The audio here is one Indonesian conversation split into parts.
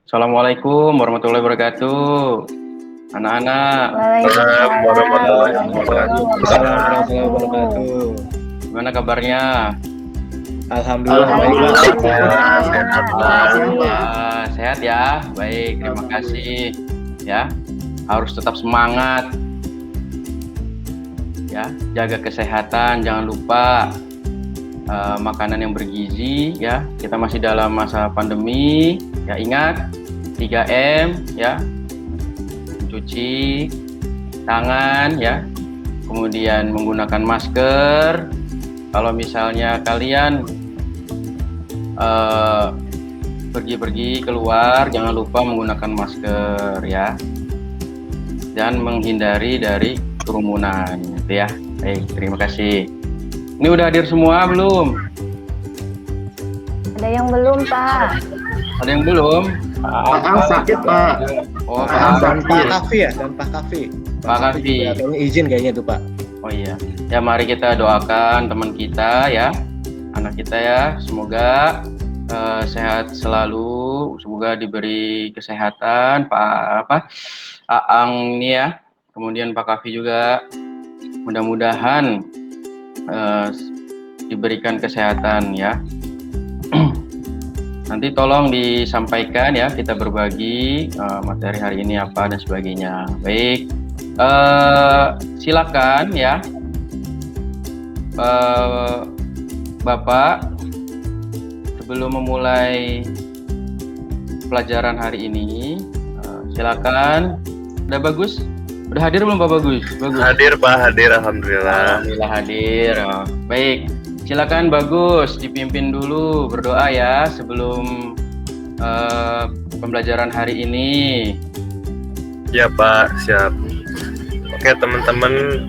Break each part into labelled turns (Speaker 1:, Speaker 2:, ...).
Speaker 1: Assalamualaikum warahmatullahi wabarakatuh. Anak-anak.
Speaker 2: Waalaikumsalam warahmatullahi
Speaker 3: wabarakatuh.
Speaker 1: Gimana kabarnya?
Speaker 3: Alhamdulillah baik.
Speaker 1: Sehat ya? Baik, terima kasih. Ya, harus tetap semangat. Ya, jaga kesehatan, jangan lupa makanan yang bergizi ya. Kita masih dalam masa pandemi. Ya, ingat 3M ya. Cuci tangan ya. Kemudian menggunakan masker. Kalau misalnya kalian pergi-pergi keluar, jangan lupa menggunakan masker ya. Dan menghindari dari kerumunan gitu ya. Baik, terima kasih. Ini udah hadir semua belum?
Speaker 2: Ada yang belum, Pak.
Speaker 1: Ada yang belum?
Speaker 4: Pak sakit, Pak.
Speaker 1: Oh,
Speaker 3: Pak
Speaker 1: Pak
Speaker 3: Kafi ya, dan Pak Kafi.
Speaker 1: Pak Kafi.
Speaker 3: Tolong izin kayaknya tuh, Pak.
Speaker 1: Oh iya. Ya, mari kita doakan teman kita ya. Anak kita ya, semoga sehat selalu, semoga diberi kesehatan Pak Aang nih ya. Kemudian Pak Kafi juga mudah-mudahan diberikan kesehatan ya. Nanti tolong disampaikan ya, kita berbagi materi hari ini apa dan sebagainya. Baik, silakan ya, Bapak, sebelum memulai pelajaran hari ini, silakan. Udah bagus? Udah hadir belum Pak Bagus? Bagus.
Speaker 4: Hadir, Pak, hadir, alhamdulillah.
Speaker 1: Alhamdulillah hadir. Baik, silakan Bagus dipimpin dulu berdoa ya sebelum pembelajaran hari ini.
Speaker 4: Ya, Pak, siap. Oke, teman-teman,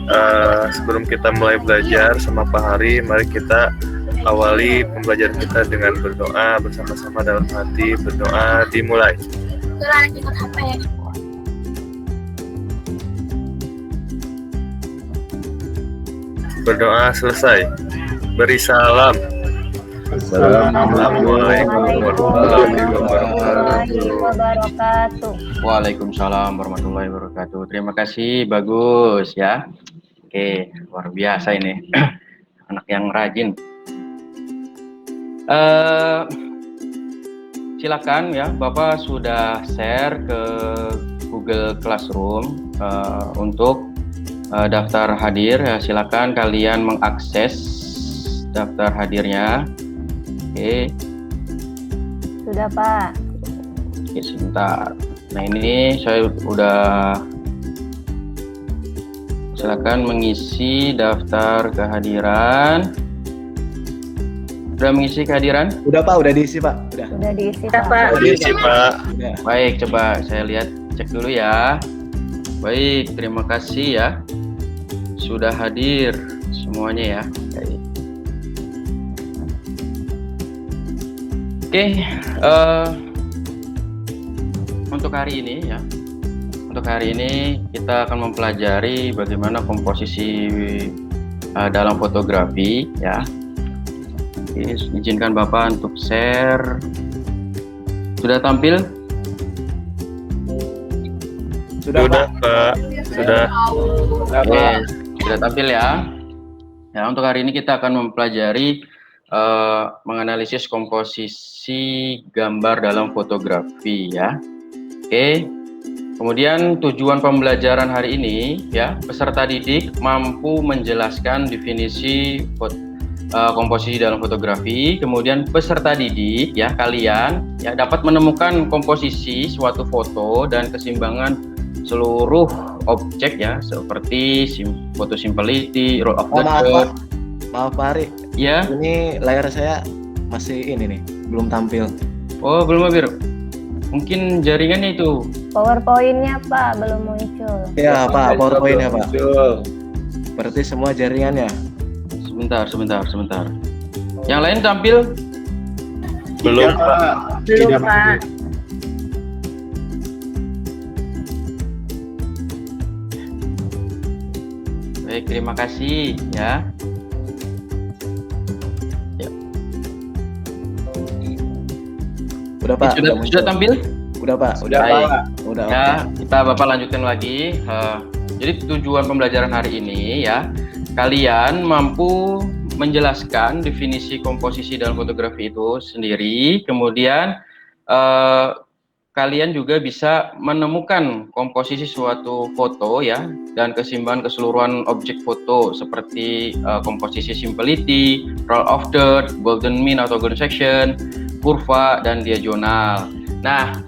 Speaker 4: sebelum kita mulai belajar sama Pak Hari, mari kita awali pembelajaran kita dengan berdoa bersama-sama dalam hati. Berdoa dimulai. Berdoa selesai. Beri salam. Assalamualaikum warahmatullahi
Speaker 2: wabarakatuh.
Speaker 1: Waalaikumsalam warahmatullahi wabarakatuh. Terima kasih, bagus ya. Oke, luar biasa ini. Anak yang rajin. Silakan ya, Bapak sudah share ke Google Classroom untuk daftar hadir. Silakan kalian mengakses daftar hadirnya. Oke.
Speaker 2: Sudah, Pak.
Speaker 1: Oke, sebentar. Nah, ini saya udah, silakan mengisi daftar kehadiran. Sudah mengisi kehadiran?
Speaker 3: Udah, Pak, udah diisi, Pak.
Speaker 2: Sudah diisi, Pak.
Speaker 4: Diisi, Pak.
Speaker 3: Udah.
Speaker 1: Baik, coba saya lihat, cek dulu ya. Baik, terima kasih ya. Sudah hadir semuanya ya. Baik. Oke, untuk hari ini ya. Untuk hari ini kita akan mempelajari bagaimana komposisi dalam fotografi ya. Oke, izinkan Bapak untuk share. Sudah tampil?
Speaker 4: Sudah, Pak. Sudah.
Speaker 1: Oke, sudah tampil ya. Ya, untuk hari ini kita akan mempelajari menganalisis komposisi gambar dalam fotografi ya. Oke. Kemudian tujuan pembelajaran hari ini ya, peserta didik mampu menjelaskan definisi komposisi dalam fotografi. Kemudian peserta didik ya, kalian ya dapat menemukan komposisi suatu foto dan keseimbangan seluruh objek ya, seperti foto simplicity, roll of the shot.
Speaker 3: Maaf, Pak Hari.
Speaker 1: Ya.
Speaker 3: Ini layar saya masih ini nih, belum tampil.
Speaker 1: Oh, belum hadir. Mungkin jaringannya itu.
Speaker 2: PowerPoint-nya, Pak, belum muncul.
Speaker 3: Ya, Pak, PowerPoint-nya, Pak. Berarti semua jaringannya.
Speaker 1: Sebentar. Yang lain tampil?
Speaker 4: Belum, Pak.
Speaker 2: Belum, Pak.
Speaker 1: Baik, terima kasih ya.
Speaker 3: Udah Pak.
Speaker 1: Sudah tampil?
Speaker 3: Udah Pak.
Speaker 1: Baik.
Speaker 3: Udah.
Speaker 1: Ya, kita Bapak lanjutkan lagi. Jadi tujuan pembelajaran hari ini ya, kalian mampu menjelaskan definisi komposisi dalam fotografi itu sendiri. Kemudian kalian juga bisa menemukan komposisi suatu foto ya, dan keseimbangan keseluruhan objek foto seperti komposisi simplicity, roll of dirt, golden mean atau golden section, kurva dan diagonal. Nah,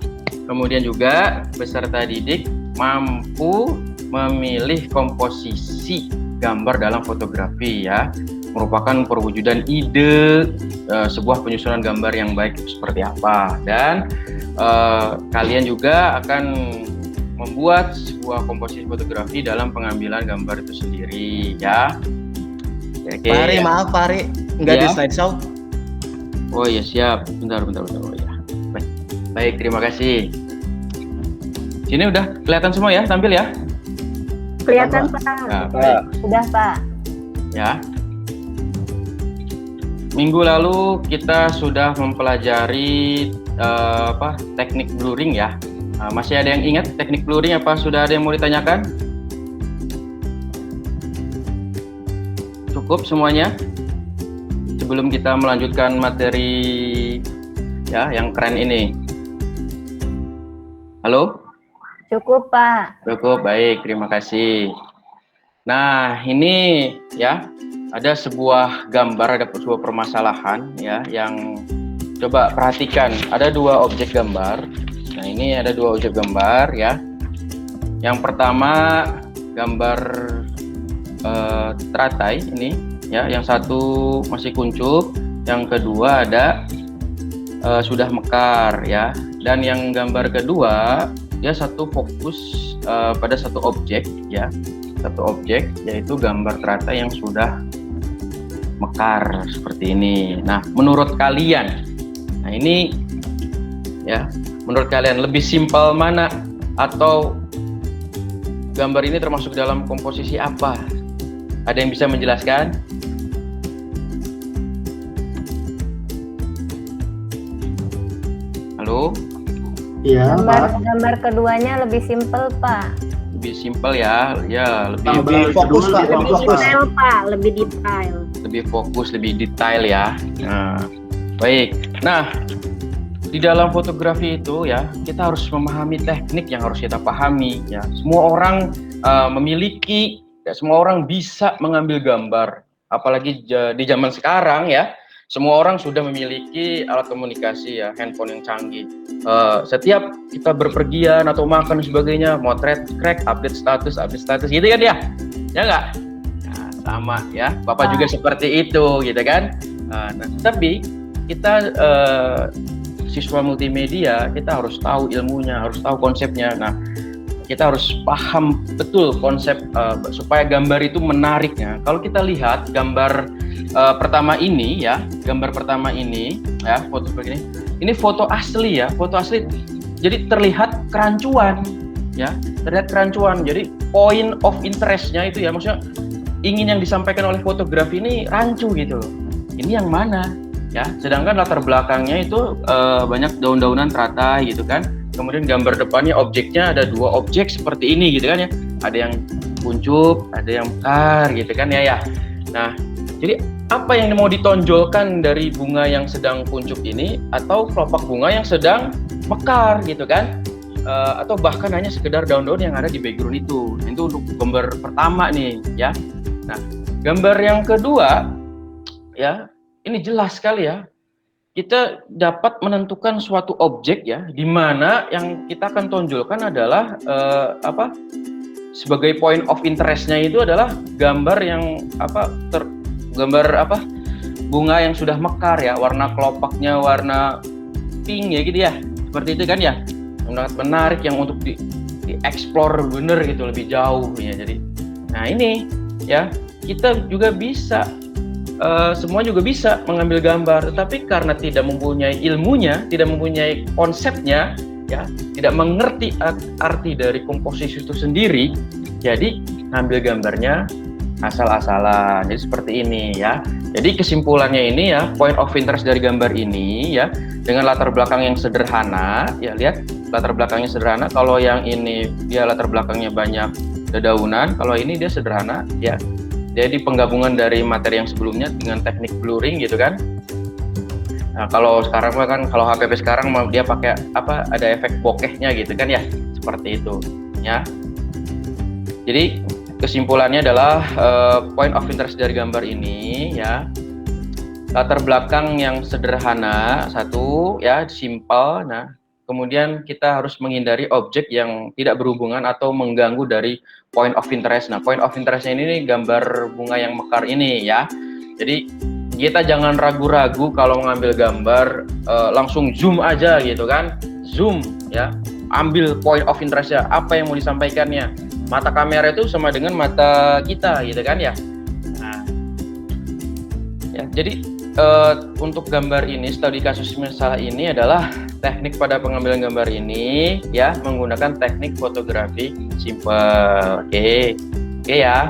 Speaker 1: kemudian juga peserta didik mampu memilih komposisi gambar dalam fotografi ya, merupakan perwujudan ide sebuah penyusunan gambar yang baik seperti apa, dan kalian juga akan membuat sebuah komposisi fotografi dalam pengambilan gambar itu sendiri ya. Oke.
Speaker 3: Pak Hari, maaf Pak Hari, nggak
Speaker 1: Ya.
Speaker 3: di slideshow.
Speaker 1: Oh iya siap, bentar. Oh ya. Baik, terima kasih. Sini udah kelihatan semua ya, tampil ya.
Speaker 2: Kelihatan Pak.
Speaker 1: Ya, baik.
Speaker 2: Sudah Pak.
Speaker 1: Ya. Minggu lalu kita sudah mempelajari teknik blurring ya. Masih ada yang ingat teknik blurring apa sudah ada yang mau ditanyakan? Cukup semuanya? Sebelum kita melanjutkan materi ya yang keren ini. Halo?
Speaker 2: Cukup Pak.
Speaker 1: Cukup, baik, terima kasih. Nah, ini ya, ada sebuah gambar, ada sebuah permasalahan ya, yang coba perhatikan. Ada dua objek gambar. Nah, ini ada dua objek gambar ya. Yang pertama gambar teratai ini ya, yang satu masih kuncup, yang kedua ada sudah mekar ya. Dan yang gambar kedua dia satu fokus pada satu objek ya, satu objek yaitu gambar teratai yang sudah mekar seperti ini. Nah, menurut kalian, nah ini ya, menurut kalian lebih simpel mana, atau gambar ini termasuk dalam komposisi apa? Ada yang bisa menjelaskan? Halo?
Speaker 5: Iya, Pak.
Speaker 2: Gambar keduanya lebih simpel Pak.
Speaker 1: Lebih simpel ya, ya
Speaker 5: Lebih fokus, Pak.
Speaker 2: Lebih detail Pak, lebih detail.
Speaker 1: lebih fokus, lebih detail ya. Nah, baik. Nah, di dalam fotografi itu ya, kita harus memahami teknik yang harus kita pahami ya. Semua orang memiliki, ya, semua orang bisa mengambil gambar. Apalagi di zaman sekarang ya, semua orang sudah memiliki alat komunikasi ya, handphone yang canggih. Setiap kita berpergian atau makan dan sebagainya, motret, crack, update status gitu kan ya? Ya nggak? Nah, sama ya, Bapak juga seperti itu gitu kan? Nah, tapi kita siswa multimedia, kita harus tahu ilmunya, harus tahu konsepnya. Nah, kita harus paham betul konsep supaya gambar itu menarik ya. Kalau kita lihat gambar pertama ini ya, gambar pertama ini ya, foto begini. Ini foto asli ya, foto asli. Jadi terlihat kerancuan ya, terlihat kerancuan. Jadi point of interestnya itu ya, maksudnya ingin yang disampaikan oleh fotografi ini rancu gitu loh. Ini yang mana ya? Sedangkan latar belakangnya itu banyak daun-daunan teratai gitu kan. Kemudian gambar depannya objeknya ada dua objek seperti ini gitu kan ya. Ada yang kuncup, ada yang mekar gitu kan ya. Nah, jadi apa yang mau ditonjolkan dari bunga yang sedang kuncup ini, atau kelopak bunga yang sedang mekar gitu kan? Atau bahkan hanya sekedar daun-daun yang ada di background itu. Itu untuk gambar pertama nih ya. Nah, gambar yang kedua ya, ini jelas sekali ya. Kita dapat menentukan suatu objek ya, di mana yang kita akan tonjolkan adalah sebagai point of interestnya itu adalah gambar yang bunga yang sudah mekar ya, warna kelopaknya warna pink ya gitu ya, seperti itu kan ya, sangat menarik yang untuk dieksplor bener gitu lebih jauh ya. Jadi, nah ini ya, kita juga bisa semua juga bisa mengambil gambar, tetapi karena tidak mempunyai ilmunya, tidak mempunyai konsepnya, ya, tidak mengerti arti dari komposisi itu sendiri, jadi ambil gambarnya asal-asalan. Jadi seperti ini ya. Jadi kesimpulannya ini ya, point of interest dari gambar ini ya, dengan latar belakang yang sederhana, ya lihat latar belakangnya sederhana. Kalau yang ini dia latar belakangnya banyak dedaunan, kalau ini dia sederhana ya. Jadi penggabungan dari materi yang sebelumnya dengan teknik blurring gitu kan. Nah, kalau sekarang kan kalau HPP sekarang dia pakai apa, ada efek bokehnya gitu kan ya, seperti itu ya. Jadi kesimpulannya adalah point of interest dari gambar ini ya, latar belakang yang sederhana satu ya, simple. Nah kemudian kita harus menghindari objek yang tidak berhubungan atau mengganggu dari point of interest. Nah point of interestnya ini gambar bunga yang mekar ini ya. Jadi kita jangan ragu-ragu kalau mengambil gambar, langsung zoom aja gitu kan, zoom ya, ambil point of interestnya, apa yang mau disampaikannya. Mata kamera itu sama dengan mata kita gitu kan ya. Nah, ya jadi untuk gambar ini, studi kasus masalah ini adalah teknik pada pengambilan gambar ini ya, menggunakan teknik fotografi simple. Oke ya.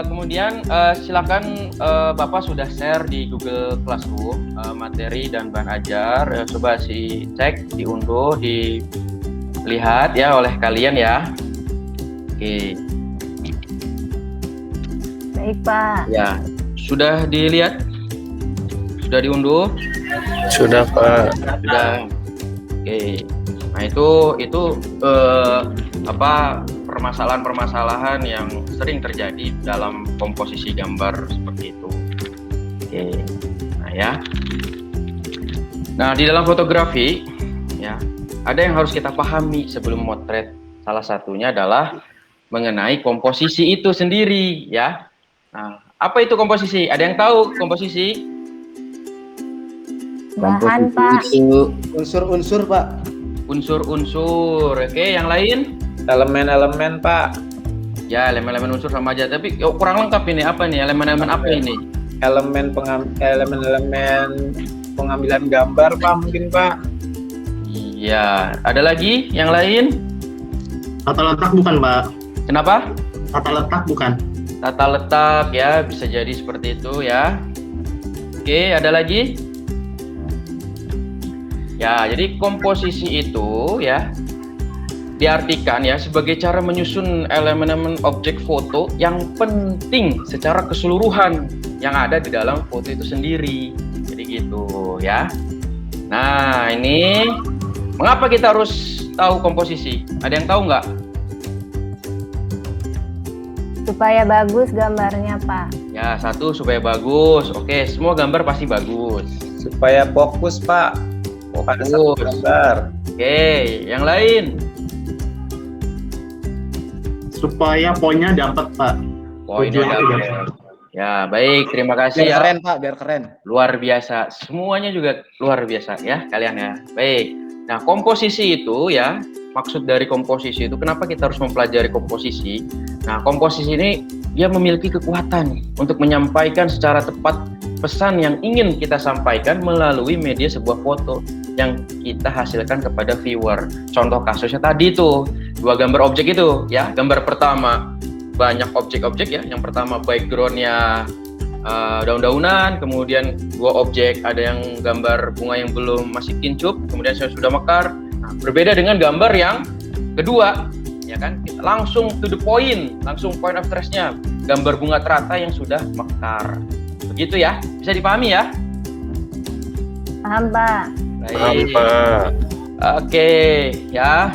Speaker 1: Kemudian silakan Bapak sudah share di Google Classroom materi dan bahan ajar. Coba cek, diunduh, dilihat ya oleh kalian ya. Oke.
Speaker 2: Baik, Pak.
Speaker 1: Ya, sudah dilihat? Sudah diunduh?
Speaker 4: Sudah, Pak.
Speaker 1: Sudah. Oke. Nah, itu permasalahan-permasalahan yang sering terjadi dalam komposisi gambar seperti itu. Oke. Nah, ya. Nah, di dalam fotografi ya, ada yang harus kita pahami sebelum motret. Salah satunya adalah mengenai komposisi itu sendiri ya. Nah, apa itu komposisi? Ada yang tahu komposisi?
Speaker 2: Bahan, Pak.
Speaker 3: Itu unsur-unsur, Pak.
Speaker 1: Unsur-unsur. Oke, yang lain?
Speaker 3: Elemen-elemen, Pak.
Speaker 1: Ya, elemen-elemen unsur sama aja. Tapi kurang lengkap ini. Apa nih? Elemen-elemen apa ini?
Speaker 3: Elemen pengambilan gambar, Pak, mungkin, Pak.
Speaker 1: Iya. Ada lagi? Yang lain?
Speaker 5: Tata letak bukan, Pak?
Speaker 1: Kenapa?
Speaker 5: Tata letak bukan?
Speaker 1: Tata letak ya, bisa jadi seperti itu ya. Oke, ada lagi? Ya, jadi komposisi itu ya diartikan ya sebagai cara menyusun elemen-elemen objek foto yang penting secara keseluruhan yang ada di dalam foto itu sendiri. Jadi gitu ya. Nah, ini mengapa kita harus tahu komposisi? Ada yang tahu nggak?
Speaker 2: Supaya bagus gambarnya, Pak.
Speaker 1: Ya, satu supaya bagus. Oke, semua gambar pasti bagus.
Speaker 3: Supaya fokus, Pak. Pada satu gambar.
Speaker 1: Oke, yang lain?
Speaker 5: Supaya poinnya dapat, Pak.
Speaker 1: Poinnya dapat. Ya, baik. Terima kasih ya.
Speaker 3: Biar keren, Pak. Biar keren.
Speaker 1: Luar biasa. Semuanya juga luar biasa ya kalian ya. Baik. Nah, komposisi itu ya, maksud dari komposisi itu kenapa kita harus mempelajari komposisi? Nah, komposisi ini dia memiliki kekuatan untuk menyampaikan secara tepat pesan yang ingin kita sampaikan melalui media sebuah foto yang kita hasilkan kepada viewer. Contoh kasusnya tadi tuh, 2 gambar objek itu ya. Gambar pertama banyak objek-objek ya. Yang pertama backgroundnya daun-daunan, kemudian 2 objek, ada yang gambar bunga yang belum masih kincup, kemudian saya sudah mekar. Nah, berbeda dengan gambar yang kedua, ya kan? Kita langsung to the point, langsung point of interest-nya, gambar bunga teratai yang sudah mekar. Begitu ya, bisa dipahami ya?
Speaker 2: Paham, Pak.
Speaker 4: Paham, Pak.
Speaker 1: Oke, ya.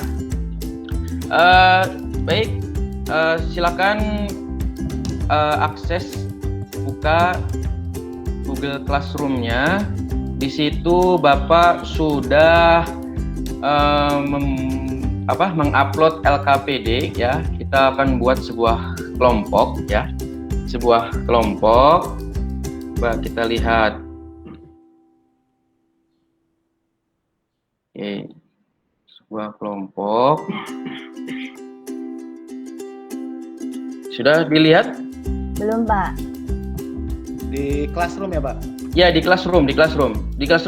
Speaker 1: Baik, silakan akses buka Google Classroom-nya. Di situ Bapak sudah mengupload LKPD ya. Kita akan buat sebuah kelompok ya. Sebuah kelompok. Coba kita lihat. Oke. Sebuah kelompok. Sudah dilihat?
Speaker 2: Belum, Pak.
Speaker 3: Di Classroom ya, Pak?
Speaker 1: Ya, di Classroom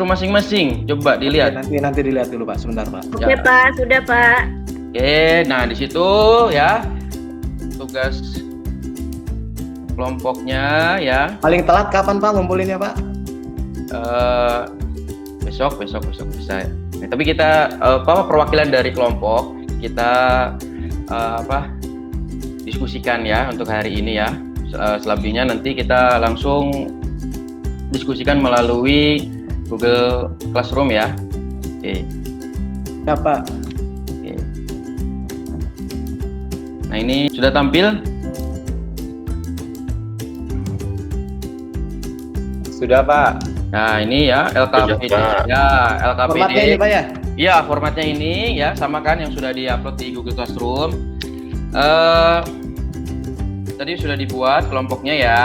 Speaker 1: masing-masing. Coba dilihat.
Speaker 3: Nanti dilihat dulu, Pak. Sebentar, Pak.
Speaker 2: Oke, Pak. Sudah, Pak.
Speaker 1: Oke, nah di situ ya tugas kelompoknya ya.
Speaker 3: Paling telat kapan Pak ngumpulinnya Pak?
Speaker 1: Besok bisa. Nah, tapi kita perwakilan dari kelompok kita diskusikan ya untuk hari ini ya. Selebihnya nanti kita langsung diskusikan melalui Google Classroom ya. Oke.
Speaker 3: Ya Pak.
Speaker 1: Oke. Nah ini sudah tampil?
Speaker 3: Sudah Pak.
Speaker 1: Nah ini ya LKPD ya, LKPD.
Speaker 3: Formatnya ini Pak ya?
Speaker 1: Iya, formatnya ini ya sama kan yang sudah diupload di Google Classroom. Tadi sudah dibuat kelompoknya ya.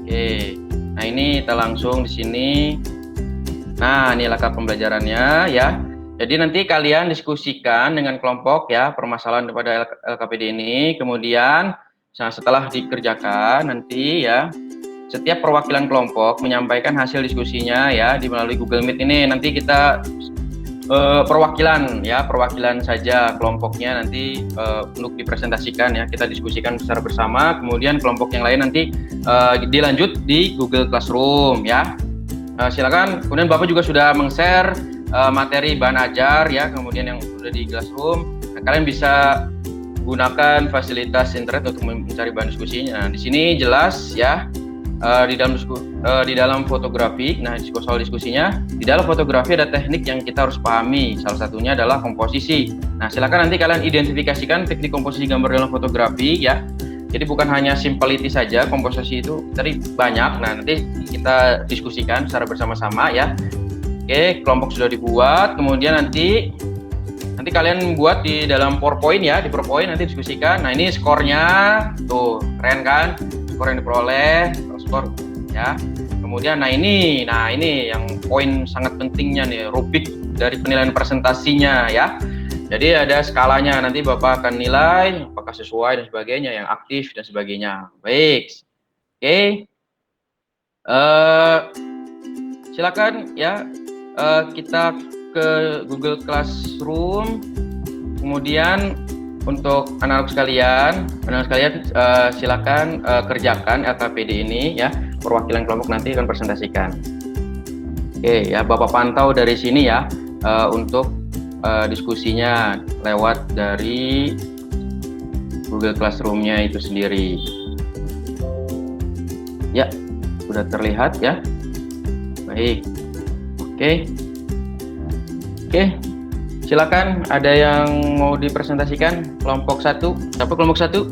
Speaker 1: Oke. Nah ini kita langsung di sini. Nah ini lengkap pembelajarannya ya. Jadi nanti kalian diskusikan dengan kelompok ya permasalahan daripada LKPD ini. Kemudian setelah dikerjakan nanti ya setiap perwakilan kelompok menyampaikan hasil diskusinya ya di melalui Google Meet ini. Nanti kita perwakilan saja kelompoknya nanti untuk dipresentasikan ya, kita diskusikan secara bersama, kemudian kelompok yang lain nanti dilanjut di Google Classroom ya. Silakan. Kemudian Bapak juga sudah meng-share materi bahan ajar ya, kemudian yang sudah di Classroom. Nah, kalian bisa gunakan fasilitas internet untuk mencari bahan diskusinya. Nah, di sini jelas ya. Di dalam fotografi, nah soal diskusinya, di dalam fotografi ada teknik yang kita harus pahami. Salah satunya adalah komposisi. Nah, silakan nanti kalian identifikasikan teknik komposisi gambar dalam fotografi ya. Jadi bukan hanya simplicity saja, komposisi itu tadi banyak. Nah, nanti kita diskusikan secara bersama-sama ya. Oke, kelompok sudah dibuat. Kemudian nanti kalian buat di dalam PowerPoint ya, di PowerPoint nanti diskusikan. Nah, ini skornya, tuh keren kan? Skor yang diperoleh, skor ya. Kemudian nah ini yang poin sangat pentingnya nih, rubrik dari penilaian presentasinya ya. Jadi ada skalanya, nanti Bapak akan nilai apakah sesuai dan sebagainya, yang aktif dan sebagainya. Baik. Oke. Silakan ya, kita ke Google Classroom. Kemudian untuk anak-anak sekalian silakan kerjakan LKPD ini ya, perwakilan kelompok nanti akan presentasikan. Oke ya, Bapak pantau dari sini ya untuk diskusinya lewat dari Google Classroom-nya itu sendiri. Ya, sudah terlihat ya. Baik. Oke. Silakan, ada yang mau dipresentasikan kelompok 1. Siapa kelompok 1?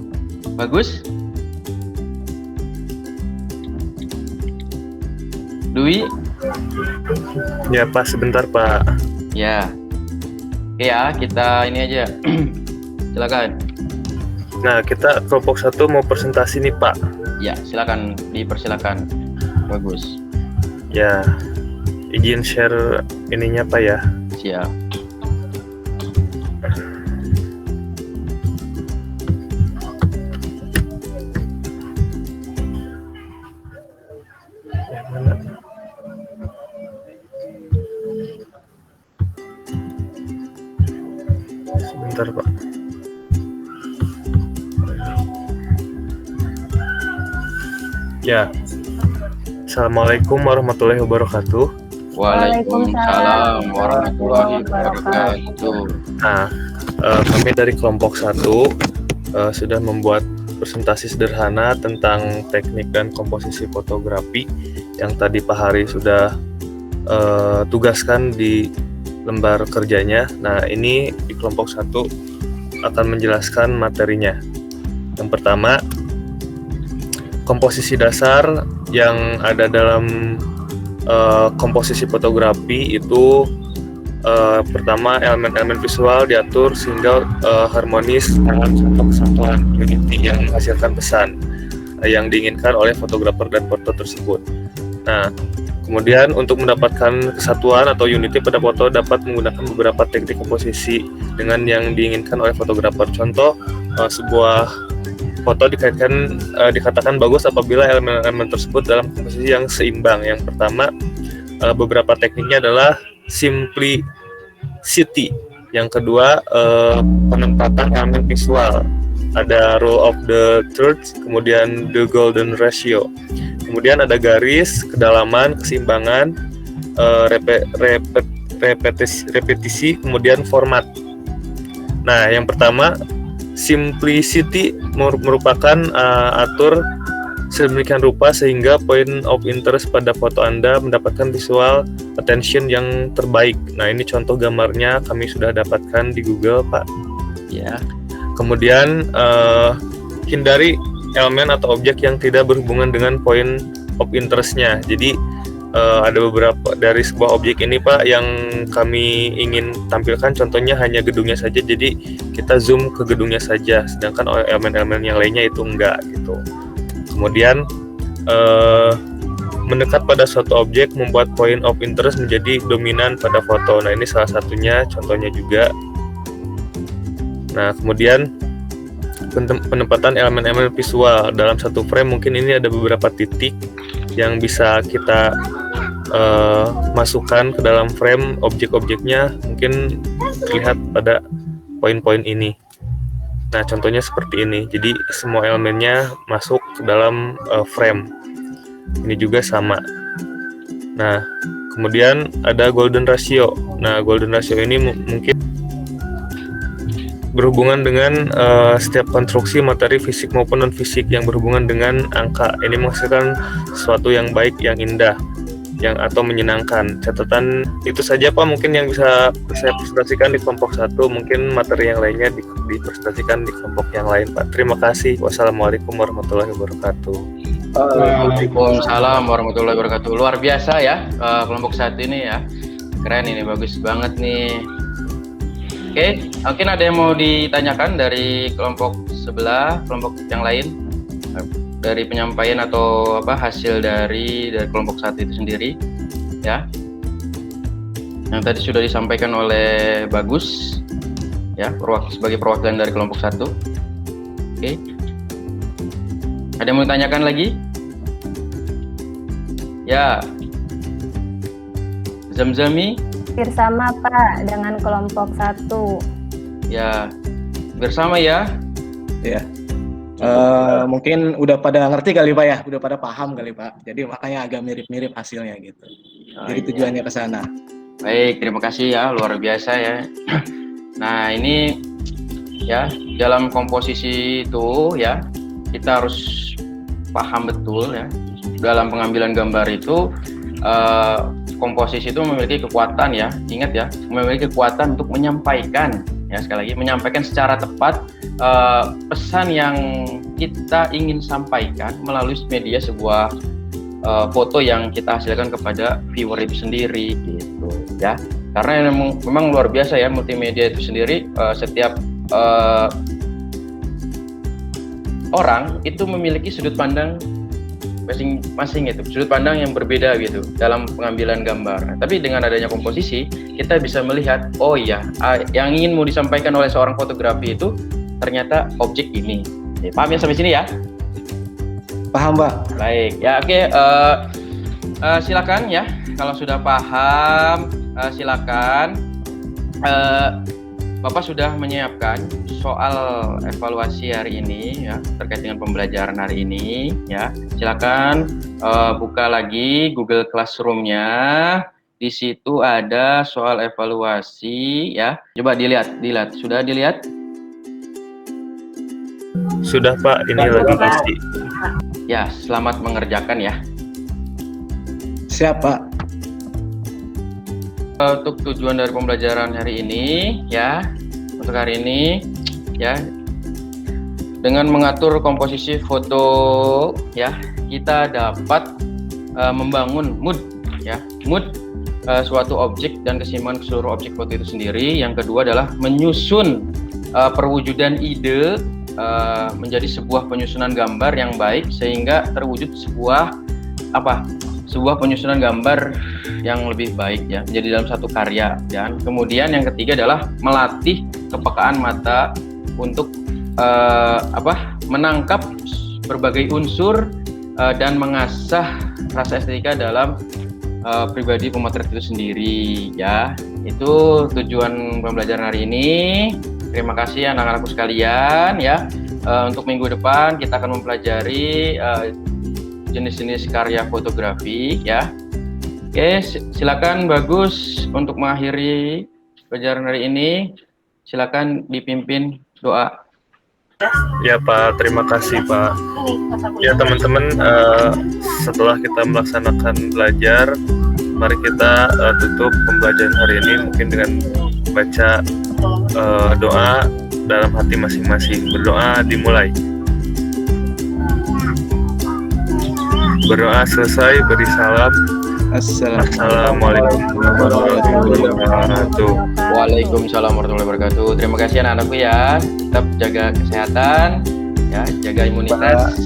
Speaker 1: Bagus. Dwi.
Speaker 4: Ya Pak, sebentar Pak.
Speaker 1: Ya. Oke ya, kita ini aja. Silakan.
Speaker 4: Nah, kita kelompok 1 mau presentasi nih Pak.
Speaker 1: Ya, silakan, dipersilakan. Bagus.
Speaker 4: Ya, izin share ininya Pak ya.
Speaker 1: Siap.
Speaker 4: Sebentar Pak. Ya. Assalamualaikum warahmatullahi wabarakatuh.
Speaker 1: Waalaikumsalam warahmatullahi wabarakatuh.
Speaker 4: Nah, kami dari kelompok 1 sudah membuat presentasi sederhana tentang teknik dan komposisi fotografi yang tadi Pak Hari sudah tugaskan di lembar kerjanya. Nah, ini di kelompok 1 akan menjelaskan materinya. Yang pertama, komposisi dasar yang ada dalam komposisi fotografi itu pertama, elemen-elemen visual diatur sehingga harmonis dalam satu kesatuan unity yang menghasilkan pesan yang diinginkan oleh fotografer dan foto tersebut. Nah, kemudian untuk mendapatkan kesatuan atau unity pada foto dapat menggunakan beberapa teknik komposisi dengan yang diinginkan oleh fotografer. Contoh, sebuah foto dikatakan bagus apabila elemen-elemen tersebut dalam komposisi yang seimbang. Yang pertama, beberapa tekniknya adalah simplicity. Yang kedua, penempatan elemen visual. ada rule of the third, kemudian the golden ratio. Kemudian ada garis, kedalaman, keseimbangan, repetisi, kemudian format. Nah, yang pertama, simplicity merupakan atur sedemikian rupa sehingga point of interest pada foto Anda mendapatkan visual attention yang terbaik. Nah, ini contoh gambarnya kami sudah dapatkan di Google, Pak.
Speaker 1: Ya.
Speaker 4: Kemudian hindari elemen atau objek yang tidak berhubungan dengan point of interest-nya. Jadi ada beberapa dari sebuah objek ini, Pak, yang kami ingin tampilkan contohnya hanya gedungnya saja. Jadi kita zoom ke gedungnya saja, sedangkan elemen-elemen yang lainnya itu enggak gitu. Kemudian mendekat pada suatu objek membuat point of interest menjadi dominan pada foto. Nah, ini salah satunya contohnya juga. Nah, kemudian penempatan elemen-elemen visual dalam satu frame. Mungkin ini ada beberapa titik yang bisa kita masukkan ke dalam frame. Objek-objeknya mungkin terlihat pada poin-poin ini. Nah, contohnya seperti ini. Jadi semua elemennya masuk ke dalam frame. Ini juga sama. Nah, kemudian ada golden ratio. Nah, golden ratio ini mungkin berhubungan dengan setiap konstruksi materi fisik maupun non fisik yang berhubungan dengan angka. Ini menghasilkan sesuatu yang baik, yang indah, yang atau menyenangkan. Catatan itu saja, Pak, mungkin yang bisa saya presentasikan di kelompok 1. Mungkin materi yang lainnya dipresentasikan di kelompok yang lain, Pak. Terima kasih. Wassalamualaikum warahmatullahi wabarakatuh.
Speaker 1: Waalaikumsalam warahmatullahi wabarakatuh. Luar biasa ya kelompok 1 ini ya. Keren ini, bagus banget nih. Oke, mungkin ada yang mau ditanyakan dari kelompok sebelah, kelompok yang lain, dari penyampaian atau hasil dari kelompok 1 itu sendiri, ya. Yang tadi sudah disampaikan oleh Bagus, ya, sebagai perwakilan dari kelompok 1. Oke. Ada yang mau ditanyakan lagi? Ya. Zamzami?
Speaker 2: Bersama Pak dengan kelompok 1.
Speaker 1: Ya, bersama ya.
Speaker 3: Ya. Mungkin udah pada ngerti kali Pak ya, udah pada paham kali Pak. Jadi makanya agak mirip-mirip hasilnya gitu. Jadi tujuannya ke sana.
Speaker 1: Baik, terima kasih ya, luar biasa ya. Nah, ini ya dalam komposisi itu ya kita harus paham betul ya. Dalam pengambilan gambar itu komposisi itu memiliki kekuatan ya. Ingat ya, memiliki kekuatan untuk menyampaikan ya, sekali lagi menyampaikan secara tepat pesan yang kita ingin sampaikan melalui media sebuah foto yang kita hasilkan kepada viewer itu sendiri gitu ya. Karena memang luar biasa ya multimedia itu sendiri, setiap orang itu memiliki sudut pandang masing-masing, itu sudut pandang yang berbeda gitu dalam pengambilan gambar. Tapi dengan adanya komposisi kita bisa melihat, oh iya, yang ingin mau disampaikan oleh seorang fotografi itu ternyata objek ini. Paham ya sampai sini ya?
Speaker 3: Paham, Pak.
Speaker 1: Baik ya, oke. Silakan ya, kalau sudah paham silakan. Bapak sudah menyiapkan soal evaluasi hari ini ya, terkait dengan pembelajaran hari ini ya. Silakan buka lagi Google Classroom-nya. Di situ ada soal evaluasi ya. Coba dilihat. Sudah dilihat?
Speaker 4: Sudah, Pak. Ini lagi isi.
Speaker 1: Ya, selamat mengerjakan ya.
Speaker 3: Siap, Pak.
Speaker 1: Untuk tujuan dari pembelajaran hari ini ya, untuk hari ini ya, dengan mengatur komposisi foto ya, kita dapat membangun mood ya, suatu objek dan keseimbangan seluruh objek foto itu sendiri. Yang kedua adalah menyusun perwujudan ide menjadi sebuah penyusunan gambar yang baik sehingga terwujud sebuah penyusunan gambar yang lebih baik ya, menjadi dalam satu karya. Dan kemudian yang ketiga adalah melatih kepekaan mata untuk menangkap berbagai unsur dan mengasah rasa estetika dalam pribadi pemotret itu sendiri ya. Itu tujuan pembelajaran hari ini. Terima kasih anak-anakku sekalian ya. untuk minggu depan kita akan mempelajari jenis-jenis karya fotografi ya. Oke, silakan Bagus untuk mengakhiri pelajaran hari ini. Silakan dipimpin doa.
Speaker 4: Ya Pak, terima kasih Pak. Ya teman-teman, setelah kita melaksanakan belajar, mari kita tutup pembelajaran hari ini mungkin dengan baca doa dalam hati masing-masing. Berdoa dimulai. Berdoa selesai, beri salam. Assalamualaikum warahmatullahi wabarakatuh.
Speaker 1: Waalaikumsalam warahmatullahi wabarakatuh. Terima kasih anak-anakku ya. Tetap jaga kesehatan, ya, jaga imunitas.